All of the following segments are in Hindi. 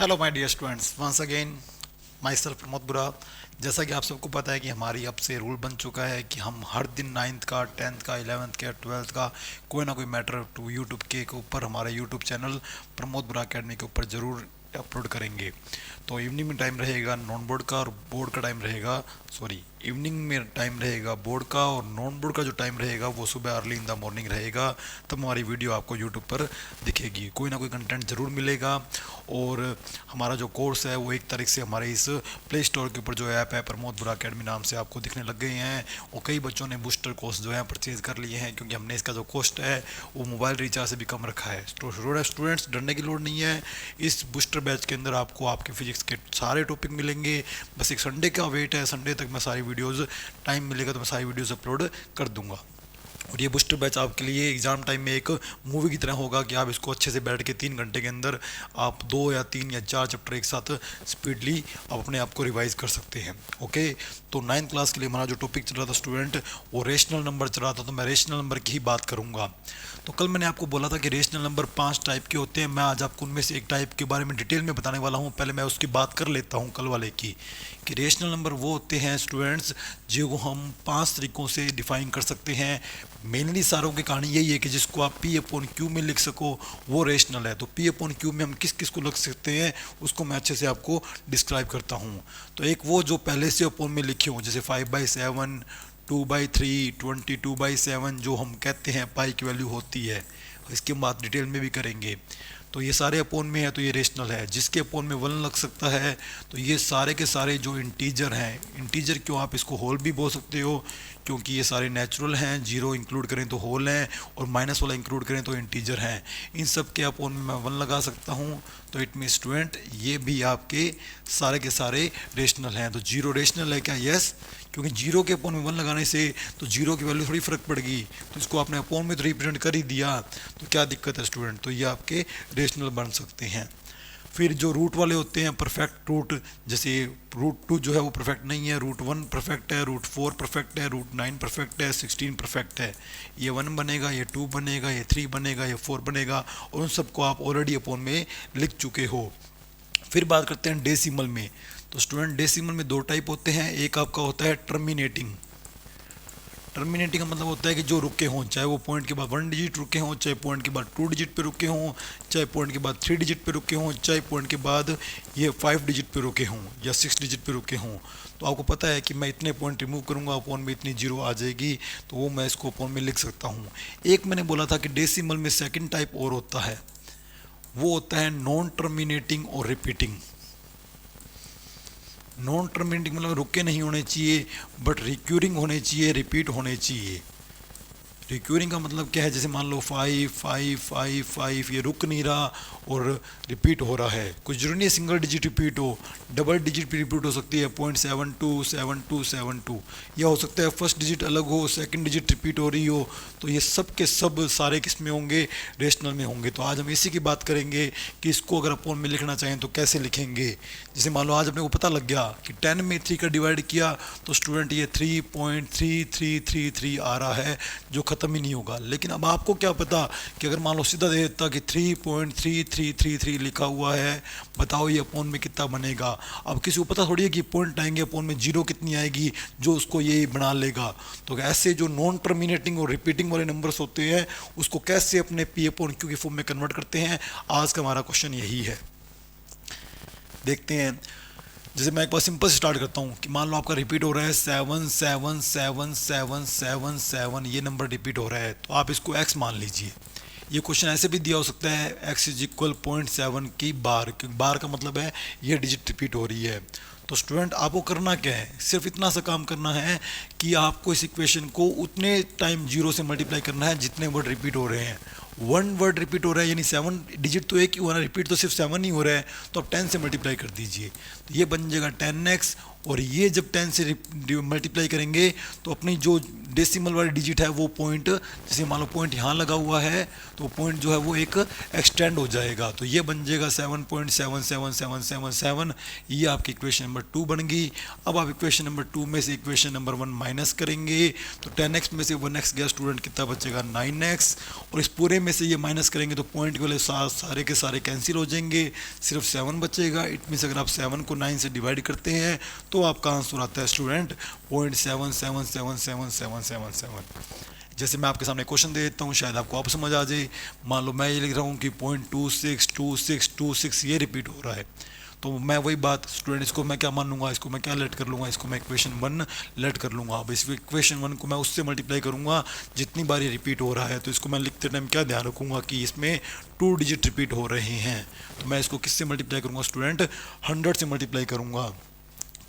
Hello my dear students, once again myself Pramod Bura. जैसा कि आप सबको पता है कि हमारी अब से रूल बन चुका है कि हम हर दिन नाइन्थ का, टेंथ का, इलेवेंथ का, ट्वेल्थ का कोई ना कोई मैटर टू यूट्यूब के ऊपर हमारे यूट्यूब चैनल प्रमोद बुरा अकेडमी के ऊपर ज़रूर अपलोड करेंगे। तो इवनिंग में टाइम रहेगा नॉन बोर्ड का और बोर्ड का टाइम रहेगा, सॉरी, इवनिंग में टाइम रहेगा बोर्ड का और नॉन बोर्ड का जो टाइम रहेगा वो सुबह अर्ली इन द मॉर्निंग रहेगा। तब हमारी वीडियो आपको यूट्यूब पर दिखेगी, कोई ना कोई कंटेंट ज़रूर मिलेगा। और हमारा जो कोर्स है वो एक तारीख से हमारे इस प्ले स्टोर के ऊपर जो ऐप है प्रमोद बुरा अकेडमी नाम से आपको दिखने लग गए हैं। और कई बच्चों ने बूस्टर कोर्स जो है परचेज कर लिए हैं, क्योंकि हमने इसका जो कॉस्ट है वो मोबाइल रिचार्ज से भी कम रखा है। तो स्टूडेंट्स डरने की लोड़ नहीं है। इस बूस्टर बैच के अंदर आपको आपके फिजिक्स के सारे टॉपिक मिलेंगे। बस एक संडे का वेट है, संडे तक मैं सारी वीडियोज़ टाइम मिलेगा तो मैं सारी वीडियोज़ अपलोड कर दूंगा। और ये बूस्टर बैच आपके लिए एग्ज़ाम टाइम में एक मूवी की तरह होगा कि आप इसको अच्छे से बैठ के 3 घंटे के अंदर आप 2 या 3 या 4 चैप्टर एक साथ स्पीडली आप अपने आप को रिवाइज कर सकते हैं। ओके, तो 9th क्लास के लिए हमारा जो टॉपिक चल रहा था स्टूडेंट, वो रेशनल नंबर चल रहा था, तो मैं रेशनल नंबर की ही बात करूँगा। तो कल मैंने आपको बोला था कि रेशनल नंबर 5 टाइप के होते हैं। मैं आज आपको उनमें से एक टाइप के बारे में डिटेल में बताने वाला हूँ। पहले मैं उसकी बात कर लेता हूँ कल वाले की, कि रेशनल नंबर वो होते हैं स्टूडेंट्स जो हम 5 तरीक़ों से डिफाइन कर सकते हैं। मेनली सारों की कहानी यही है कि जिसको आप पी अपॉन क्यू में लिख सको वो रेशनल है। तो पी अपॉन क्यू में हम किस किस को लिख सकते हैं उसको मैं अच्छे से आपको डिस्क्राइब करता हूँ। तो एक वो जो पहले से अपॉन में लिखे हों, जैसे 5/7, 2/3, 22/7 जो हम कहते हैं पाई की वैल्यू होती है। इसकी हम बात डिटेल में भी करेंगे। तो ये सारे अपोन में है तो ये रेशनल है। जिसके अपोन में 1 लग सकता है तो ये सारे के सारे जो इंटीजर हैं, इंटीजर क्यों, आप इसको होल भी बोल सकते हो क्योंकि ये सारे नेचुरल हैं। 0 इंक्लूड करें तो होल हैं और माइनस वाला इंक्लूड करें तो इंटीजर हैं। इन सब के अपोन में मैं 1 लगा सकता हूँ। तो इट मीन स्टूडेंट ये भी आपके सारे के सारे रेशनल हैं। तो 0 रेशनल है क्या? यस, क्योंकि 0 के अपोन में 1 लगाने से तो 0 की वैल्यू थोड़ी फ़र्क पड़ेगी, तो इसको आपने अपोन में तो रिप्रेजेंट कर ही दिया, तो क्या दिक्कत है स्टूडेंट? तो ये आपके रेशनल बन सकते हैं। फिर जो रूट वाले होते हैं परफेक्ट रूट, जैसे √2 जो है वो परफेक्ट नहीं है, √1 परफेक्ट है, √4 परफेक्ट है, √9 परफेक्ट है, 16 परफेक्ट है। ये 1 बनेगा, ये 2 बनेगा, ये 3 बनेगा, ये 4 बनेगा, और उन सबको आप ऑलरेडी अपोन में लिख चुके हो। फिर बात करते हैं डेसिमल में। तो स्टूडेंट डेसिमल में 2 टाइप होते हैं। एक आपका होता है टर्मिनेटिंग। टर्मिनेटिंग का मतलब होता है कि जो रुके हों, चाहे वो पॉइंट के बाद 1 डिजिट रुके हों, चाहे पॉइंट के बाद 2 डिजिट पे रुके हों, चाहे पॉइंट के बाद 3 डिजिट पे रुके हों, चाहे पॉइंट के बाद ये 5 डिजिट पे रुके हों या 6 डिजिट पे रुके हों। तो आपको पता है कि मैं इतने पॉइंट रिमूव करूंगा, अपॉन में इतनी जीरो आ जाएगी, तो वो मैं इसको अपॉन में लिख सकता हूँ। एक मैंने बोला था कि डेसिमल में सेकेंड टाइप और होता है, वो होता है नॉन टर्मिनेटिंग और रिपीटिंग। नॉन टर्मिनेटिंग मतलब रुके नहीं होने चाहिए, बट रिक्यूरिंग होने चाहिए, रिपीट होने चाहिए। रिक्यूरिंग का मतलब क्या है? जैसे मान लो 5 5 5 5, ये रुक नहीं रहा और रिपीट हो रहा है। कुछ जरूरी नहीं सिंगल डिजिट रिपीट हो, डबल डिजिट भी रिपीट हो सकती है, 0.72 72 72, या हो सकता है फर्स्ट डिजिट अलग हो, सेकंड डिजिट रिपीट हो रही हो। तो ये सब के सब सारे किस में होंगे? रेशनल में होंगे। तो आज हम इसी की बात करेंगे कि इसको अगर अपॉन में लिखना चाहें तो कैसे लिखेंगे। जैसे मान लो आज अपने को पता लग गया कि 10 में 3 का डिवाइड किया तो स्टूडेंट ये 3.3333 आ रहा है, जो ख़त्म ही नहीं होगा। लेकिन अब आपको क्या पता कि अगर मान लो सीधा दे देता कि 3.3333 लिखा हुआ है, बताओ ये अपॉन में कितना बनेगा। अब किसी को पता थोड़ी है कि पॉइंट आएंगे अपॉन में, जीरो कितनी आएगी जो उसको ये बना लेगा। तो ऐसे जो नॉन टर्मिनेटिंग और रिपीटिंग वाले नंबर्स होते हैं उसको कैसे अपने पी अपॉन क्यू की फॉर्म में कन्वर्ट करते हैं, आज का हमारा क्वेश्चन यही है। देखते हैं। जैसे मैं एक बार सिंपल से स्टार्ट करता हूँ कि मान लो आपका रिपीट हो रहा है 7 7 7 7 7 7, ये नंबर रिपीट हो रहा है, तो आप इसको x मान लीजिए। ये क्वेश्चन ऐसे भी दिया हो सकता है x इज इक्वल 0.7 की बार, क्योंकि बार का मतलब है ये डिजिट रिपीट हो रही है। तो स्टूडेंट आपको करना क्या है? सिर्फ इतना सा काम करना है कि आपको इस इक्वेशन को उतने टाइम 0 से मल्टीप्लाई करना है जितने वर्ड रिपीट हो रहे हैं। 1 वर्ड रिपीट हो रहा है यानी 7 डिजिट तो एक ही हो रहा है, रिपीट तो सिर्फ 7 ही हो रहा है, तो आप 10 से मल्टीप्लाई कर दीजिए। तो ये बन जाएगा 10x और ये जब 10 से मल्टीप्लाई करेंगे तो अपनी जो डेसिमल वाली डिजिट है वो पॉइंट, जैसे मान लो पॉइंट यहाँ लगा हुआ है तो पॉइंट जो है वो एक एक्सटेंड हो जाएगा, तो ये बन जाएगा 7.77777। ये आपकी इक्वेशन नंबर 2 बन गई। अब आप इक्वेशन नंबर 2 में से इक्वेशन नंबर 1 माइनस करेंगे तो 10x में से 1x गया स्टूडेंट, कितना बचेगा 9x, और इस पूरे में से ये माइनस करेंगे तो पॉइंट वाले सारे के सारे कैंसिल हो जाएंगे, सिर्फ 7 बचेगा। इट मीन्स अगर आप 7 को 9 से डिवाइड करते हैं तो आपका आंसर आता है स्टूडेंट 0.777777। जैसे मैं आपके सामने क्वेश्चन दे देता हूँ, शायद आपको आप समझ आ जाए। मान लो मैं ये लिख रहा हूँ कि 0.262626 ये रिपीट हो रहा है, तो मैं वही बात स्टूडेंट, इसको मैं क्या मान लूँगा, इसको मैं क्या लेट कर लूँगा, इसको मैं इक्वेशन 1 लेट कर लूँगा। अब इस इक्वेशन 1 को मैं उससे मल्टीप्लाई करूँगा जितनी बार ये रिपीट हो रहा है, तो इसको मैं लिखते टाइम क्या ध्यान रखूँगा कि इसमें 2 डिजिट रिपीट हो रहे हैं, तो मैं इसको किससे मल्टीप्लाई करूँगा स्टूडेंट, 100 से मल्टीप्लाई करूँगा।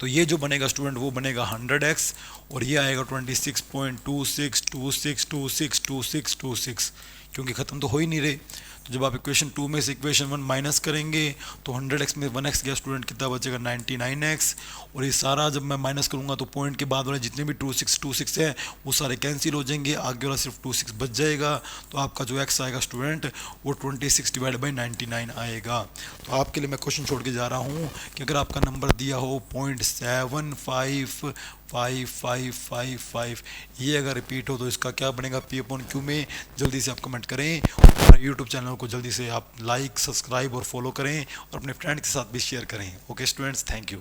तो ये जो बनेगा स्टूडेंट वो बनेगा 100x, और ये आएगा 26.2626262626, क्योंकि ख़त्म तो हो ही नहीं रहे। तो जब आप इक्वेशन 2 में से इक्वेशन 1 माइनस करेंगे तो 100x में 1x गया स्टूडेंट, कितना बचेगा 99x, और ये सारा जब मैं माइनस करूँगा तो पॉइंट के बाद वाले जितने भी 2626 है वो सारे कैंसिल हो जाएंगे, आगे वाला सिर्फ 26 बच जाएगा। तो आपका जो x आएगा स्टूडेंट वो 26 डिवाइड बाई 99 आएगा। तो आपके लिए मैं क्वेश्चन छोड़ के जा रहा हूँ कि अगर आपका नंबर दिया हो 0.75555, ये अगर रिपीट हो तो इसका क्या बनेगा P/Q में, जल्दी से आप कमेंट करें। हमारे यूट्यूब चैनल को जल्दी से आप लाइक, सब्सक्राइब और फॉलो करें, और अपने फ्रेंड के साथ भी शेयर करें। Okay students, thank you.